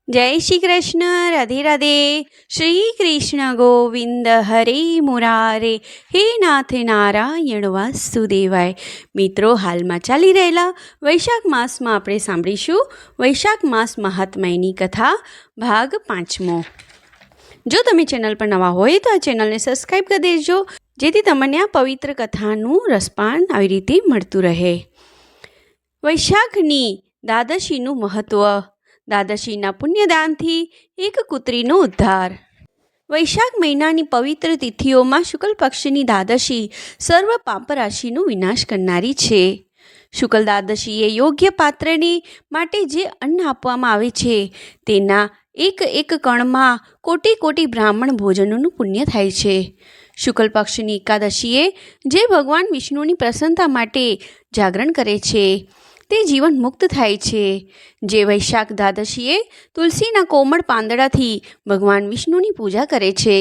जय श्री कृष्ण। राधे राधे। श्री कृष्ण गोविंद हरे मुरारे, हे नाथ नारायण वासुदेवाय। મિત્રો, હાલમાં ચાલી રહેલા વૈશાખ માસમાં આપણે સાંભળીશું વૈશાખ માસ મહાત્મ્યની કથા ભાગ 5મો। જો તમે ચેનલ પર નવા હોય તો આ ચેનલને સબસ્ક્રાઈબ કરી દેજો, જેથી તમને આ પવિત્ર કથાનું રસપાન આવી રીતે મળતું રહે। વૈશાખની દ્વાદશીનું મહત્વ। દ્વાદશીના પુણ્યદાનથી એક કૂતરીનો ઉદ્ધાર। વૈશાખ મહિનાની પવિત્ર તિથિઓમાં શુક્લ પક્ષની દ્વાદશી સર્વ પાપરાશિનો વિનાશ કરનારી છે। શુક્લ દ્વાદશીએ યોગ્ય પાત્રને માટે જે અન્ન આપવામાં આવે છે તેના એક એક કણમાં કોટી કોટી બ્રાહ્મણ ભોજનનું પુણ્ય થાય છે। શુક્લ પક્ષની એકાદશીએ જે ભગવાન વિષ્ણુની પ્રસન્નતા માટે જાગરણ કરે છે તે જીવન મુક્ત થાય છે। જે વૈશાખ દ્વાદશીએ તુલસીના કોમળ પાંદડાથી ભગવાન વિષ્ણુની પૂજા કરે છે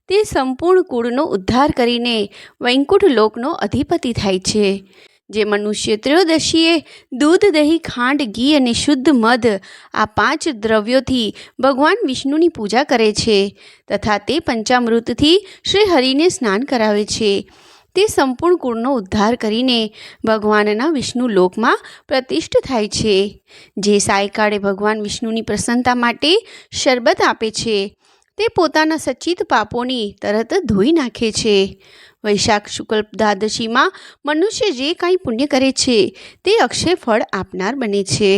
તે સંપૂર્ણ કુળનો ઉદ્ધાર કરીને વૈકુંઠ લોકનો અધિપતિ થાય છે। જે મનુષ્ય ત્રયોદશીએ દૂધ, દહીં, ખાંડ, ઘી અને શુદ્ધ મધ આ 5 દ્રવ્યોથી ભગવાન વિષ્ણુની પૂજા કરે છે તથા તે પંચામૃતથી શ્રી હરિને સ્નાન કરાવે છે તે સંપૂર્ણ કુળનો ઉદ્ધાર કરીને ભગવાનના વિષ્ણુ લોકમાં પ્રતિષ્ઠ થાય છે। જે સાયકાળે ભગવાન વિષ્ણુની પ્રસન્નતા માટે શરબત આપે છે તે પોતાના સચિત પાપોની તરત ધોઈ નાખે છે। વૈશાખ શુક્લ દ્વાદશીમાં મનુષ્ય જે કાંઈ પુણ્ય કરે છે તે અક્ષય ફળ આપનાર બને છે।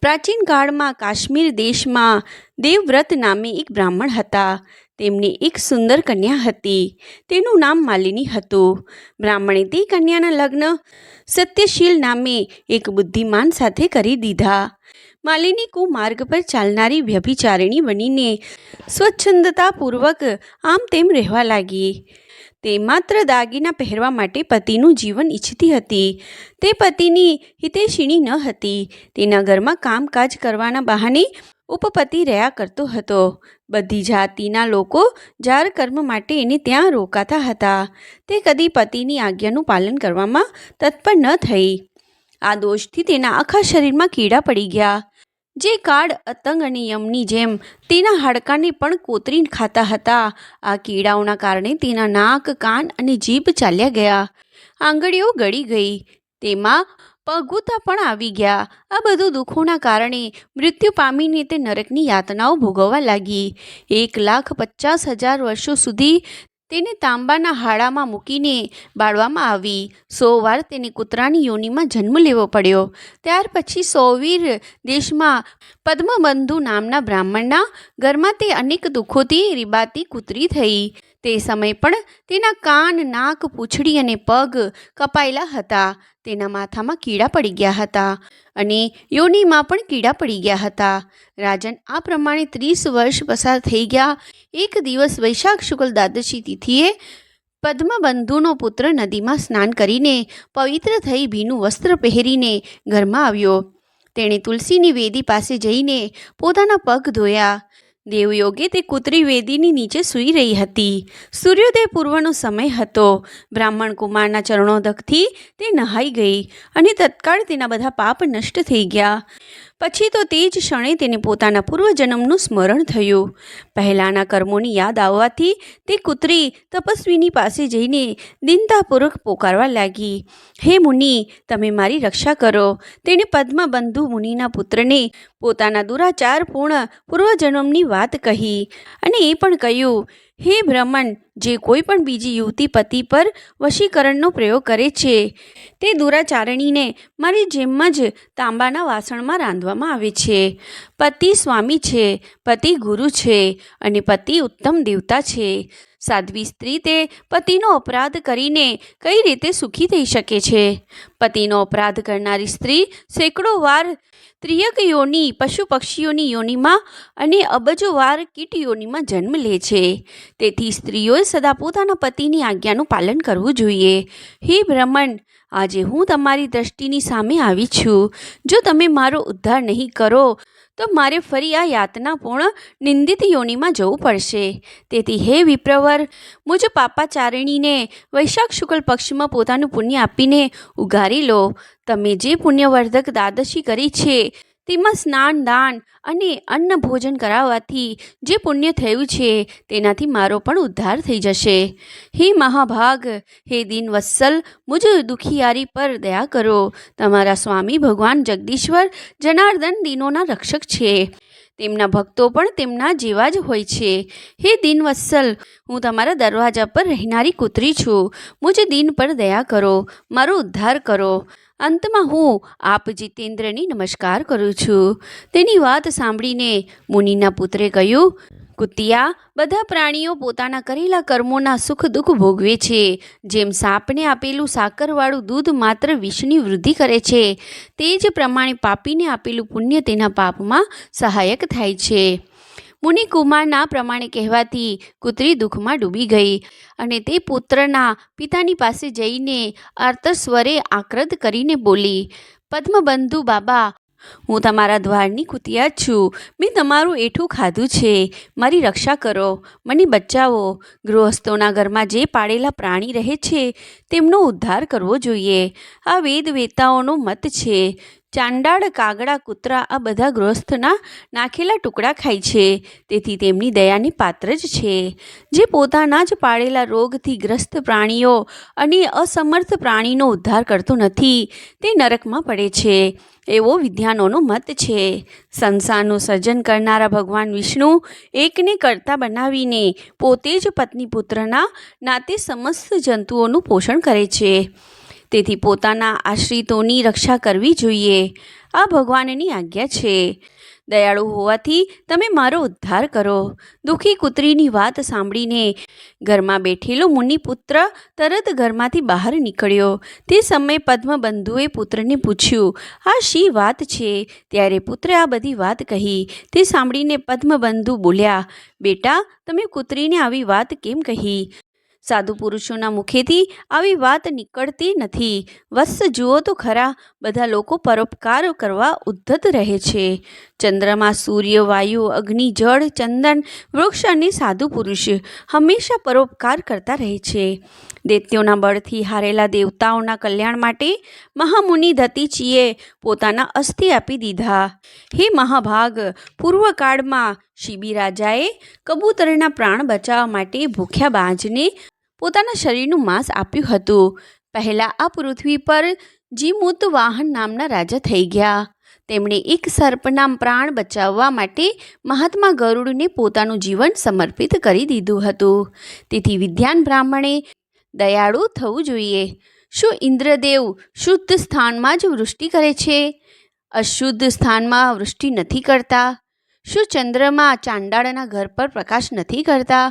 પ્રાચીન કાળમાં કાશ્મીર દેશમાં દેવવ્રત નામે એક બ્રાહ્મણ હતા। તેમની એક સુંદર કન્યા હતી, તેનું નામ માલિની હતું। બ્રાહ્મણે તે કન્યાના લગ્ન સત્યશીલ નામે એક બુદ્ધિમાન સાથે કરી દીધા। માલિની કુમાર્ગ પર ચાલનારી વ્યભિચારિણી બનીને સ્વચ્છંદતાપૂર્વક આમ તેમ રહેવા લાગી। તે માત્ર દાગીના પહેરવા માટે પતિનું જીવન ઈચ્છતી હતી। તે પતિની હિતૈષિણી ન હતી। તેના ઘરમાં કામકાજ કરવાના બહાને ઉપપતિ રહ્યા કરતો હતો। બધી જાતિના લોકો જાર કર્મ માટે એને ત્યાં રોકાતા હતા। તે કદી પતિની આજ્ઞાનું પાલન કરવામાં તત્પર ન થઈ। આ દોષથી તેના આખા શરીરમાં કીડા પડી ગયા, જે કાળ, અતંગ અને યમની જેમ તેના હાડકાને પણ કોતરી ખાતા હતા। આ કીડાઓના કારણે તેના નાક, કાન અને જીભ ચાલ્યા ગયા, આંગળીઓ ગળી ગઈ, તેમાં પગૂતા પણ આવી ગયા। આ બધું દુઃખોના કારણે મૃત્યુ પામીને તે નરકની યાતનાઓ ભોગવવા લાગી। 1,50,000 વર્ષો સુધી તેને તાંબાના હાડામાં મૂકીને બાળવામાં આવી। 100 વાર તેને કૂતરાની યોનિમાં જન્મ લેવો પડ્યો। ત્યાર પછી સૌવીર દેશમાં પદ્મબંધુ નામના બ્રાહ્મણના ઘરમાં તે અનેક દુઃખોથી રીબાતી કૂતરી થઈ। તે સમય પણ તેના કાન, નાક, પૂંછડી અને પગ કપાયેલા હતા। તેના માથામાં કીડા પડી ગયા હતા અને યોનિમાં પણ કીડા પડી ગયા હતા। રાજન, આ પ્રમાણે 30 વર્ષ પસાર થઈ ગયા। એક દિવસ વૈશાખ શુક્લ દ્વાદશી તિથિએ પદ્મબંધુનો પુત્ર નદીમાં સ્નાન કરીને પવિત્ર થઈ ભીનું વસ્ત્ર પહેરીને ઘરમાં આવ્યો। તેણે તુલસીની વેદી પાસે જઈને પોતાના પગ ધોયા। દેવયોગે તે કૂતરી વેદીની નીચે સૂઈ રહી હતી। સૂર્યોદય પૂર્વનો સમય હતો। બ્રાહ્મણ કુમારના ચરણોદકથી તે નહાઈ ગઈ અને તત્કાળ તેના બધા પાપ નષ્ટ થઈ ગયા। પછી તો તે જ ક્ષણે તેને પોતાના પૂર્વજન્મનું સ્મરણ થયું। પહેલાંના કર્મોની યાદ આવવાથી તે કૂતરી તપસ્વીની પાસે જઈને દીનતાપૂર્વક પોકારવા લાગી, હે મુનિ, તમે મારી રક્ષા કરો। તેણે પદ્મબંધુ મુનિના પુત્રને પોતાના દુરાચારપૂર્ણ પૂર્વજન્મની વાત કહી અને એ પણ કહ્યું, હે બ્રહ્મણ, જે કોઈ પણ બીજી યુવતી પતિ પર વશીકરણનો પ્રયોગ કરે છે તે દુરાચારણીને મારી જેમ જ તાંબાના વાસણમાં રાંધવામાં આવે છે। પતિ સ્વામી છે, પતિ ગુરુ છે અને પતિ ઉત્તમ દેવતા છે। સાધ્વી સ્ત્રી તે પતિનો અપરાધ કરીને કઈ રીતે સુખી થઈ શકે છે? પતિનો અપરાધ કરનારી સ્ત્રી સેંકડો વાર ત્રિયક યોનિ, પશુ પક્ષીઓની યોનિમાં અને અબજો વાર કીટ યોનિમાં જન્મ લે છે। તેથી સ્ત્રીઓએ સદા પોતાના પતિની આજ્ઞાનું પાલન કરવું જોઈએ। હે બ્રહ્મણ, આજે હું તમારી દ્રષ્ટિની સામે આવી છું। જો તમે મારો ઉદ્ધાર નહીં કરો તો મારે ફરી આ યાતનાપૂર્ણ નિંદિત યોનિમાં જવું પડશે। તેથી હે વિપ્રવર, મુજ પાપાચારિણીને વૈશાખ શુક્લ પક્ષમાં પોતાનું પુણ્ય આપીને ઉગારી લો। તમે જે પુણ્યવર્ધક દ્વાદશી કરી છે તેમાં સ્નાન દાન અને અન્ન ભોજન કરાવવાથી જે પુણ્ય થયું છે તેનાથી મારો પણ ઉદ્ધાર થઈ જશે. હે મહાભાગ, હે દીન વત્સલ, મુજ દુખિયારી પર દયા કરો. તમારા સ્વામી ભગવાન જગદીશ્વર જનાર્દન દીનોના રક્ષક છે. તેમના ભક્તો પણ તેમના જેવા જ હોય છે. હે દીનવત્સલ, હું તમારા દરવાજા પર રહેનારી કૂતરી છું. મુજ દીન પર દયા કરો, મારો ઉદ્ધાર કરો. અંતમાં હું આપ જીતેન્દ્રની નમસ્કાર કરું છું. તેની વાત સાંભળીને મુનિના પુત્રે કહ્યું, કુતિયા, બધા પ્રાણીઓ પોતાના કરેલા કર્મોના સુખ દુઃખ ભોગવે છે. જેમ સાપને આપેલું સાકરવાળું દૂધ માત્ર વિષની વૃદ્ધિ કરે છે, તે જ પ્રમાણે પાપીને આપેલું પુણ્ય તેના પાપમાં સહાયક થાય છે. મુનિકુમારના પ્રમાણે કહેવાથી કૂતરી દુઃખમાં ડૂબી ગઈ અને તે પુત્રના પિતાની પાસે જઈને આર્તસ્વરે આક્રદ કરીને બોલી, પદ્મબંધુ બાબા, હું તમારા દ્વારની કુતિયા જ છું. મેં તમારું એઠું ખાધું છે. મારી રક્ષા કરો, મને બચાવો. ગૃહસ્થોના ઘરમાં જે પાળેલા પ્રાણી રહે છે તેમનો ઉદ્ધાર કરવો જોઈએ. આ વેદવેતાઓનો મત છે. ચાંડાળ, કાગડા, કૂતરા આ બધા ગૃહસ્થના નાખેલા ટુકડા ખાય છે, તેથી તેમની દયાની પાત્ર જ છે. જે પોતાના જ પાળેલા રોગથી ગ્રસ્ત પ્રાણીઓ અને અસમર્થ પ્રાણીનો ઉદ્ધાર કરતો નથી તે નરકમાં પડે છે, એવો વિદ્વાનોનો મત છે. સંસારનું સર્જન કરનારા ભગવાન વિષ્ણુ એકને કર્તા બનાવીને પોતે જ પત્ની પુત્રના નાતે સમસ્ત જંતુઓનું પોષણ કરે છે. તેથી પોતાના આશ્રિતોની રક્ષા કરવી જોઈએ. આ ભગવાનની આજ્ઞા છે. દયાળુ હોવાથી તમે મારો ઉદ્ધાર કરો. દુઃખી કૂતરીની વાત સાંભળીને ઘરમાં બેઠેલો મુનિપુત્ર તરત ઘરમાંથી બહાર નીકળ્યો. તે સમયે પદ્મબંધુએ પુત્રને પૂછ્યું, આ શી વાત છે? ત્યારે પુત્રે આ બધી વાત કહી. તે સાંભળીને પદ્મબંધુ બોલ્યા, બેટા, તમે કૂતરીને આવી વાત કેમ કહી? સાધુ પુરુષોના મુખેથી આવી વાત નીકળતી નથી. વત્સ, જુઓ તો ખરા, બધા લોકો પરોપકાર કરવા ઉદ્ધત રહે છે. ચંદ્રમા, સૂર્ય, વાયુ, અગ્નિ, જળ, ચંદન, વૃક્ષ અને સાધુ પુરુષ હંમેશા પરોપકાર કરતા રહે છે. દૈત્યોના બળથી હારેલા દેવતાઓના કલ્યાણ માટે મહામુનિ દતીચીએ પોતાના અસ્થિ આપી દીધા. હે મહાભાગ, પૂર્વકાળમાં શિબી રાજાએ કબૂતરના પ્રાણ બચાવવા માટે ભૂખ્યા બાજને પોતાના શરીરનું માંસ આપ્યું હતું. પહેલાં આ પૃથ્વી પર જીમૂતવાહન નામના રાજા થઈ ગયા. તેમણે એક સર્પના પ્રાણ બચાવવા માટે મહાત્મા ગરુડને પોતાનું જીવન સમર્પિત કરી દીધું હતું. તેથી વિદ્વાન બ્રાહ્મણે દયાળુ થવું જોઈએ. શું ઇન્દ્રદેવ શુદ્ધ સ્થાનમાં જ વૃષ્ટિ કરે છે? અશુદ્ધ સ્થાનમાં વૃષ્ટિ નથી કરતા? શું ચંદ્રમા ચાંડાળના ઘર પર પ્રકાશ નથી કરતા?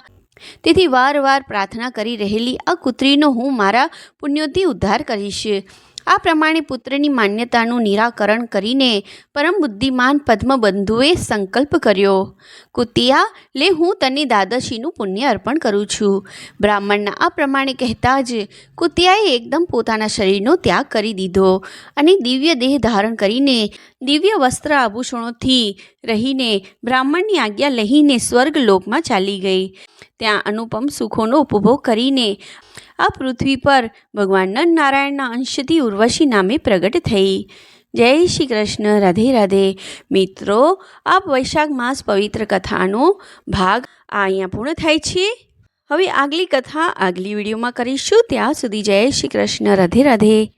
તેથી વારવાર પ્રાર્થના કરી રહેલી આ કૂતરીનો હું મારા પુણ્યોથી ઉદ્ધાર કરીશ. આ પ્રમાણે પુત્રની માન્યતાનું નિરાકરણ કરીને પરમ બુદ્ધિમાન પદ્મબંધુએ સંકલ્પ કર્યો, કુતિયા, લે, હું તને દાદશીનું પુણ્ય અર્પણ કરું છું. બ્રાહ્મણના આ પ્રમાણે કહેતા જ કુતિયાએ એકદમ પોતાના શરીરનો ત્યાગ કરી દીધો અને દિવ્ય દેહ ધારણ કરીને દિવ્ય વસ્ત્ર આભૂષણોથી રહીને બ્રાહ્મણની આજ્ઞા લઈને સ્વર્ગલોકમાં ચાલી ગઈ. ત્યાં અનુપમ સુખોનો ઉપભોગ કરીને આ પૃથ્વી પર ભગવાન નરનારાયણના અંશથી ઉર્વશી નામે પ્રગટ થઈ. જય શ્રી કૃષ્ણ. રાધે રાધે. મિત્રો, આ વૈશાખ માસ પવિત્ર કથાનો ભાગ અહીંયા પૂર્ણ થાય છે. હવે આગલી કથા આગલી વિડીયોમાં કરીશું. ત્યાં સુધી જય શ્રી કૃષ્ણ. રાધે રાધે.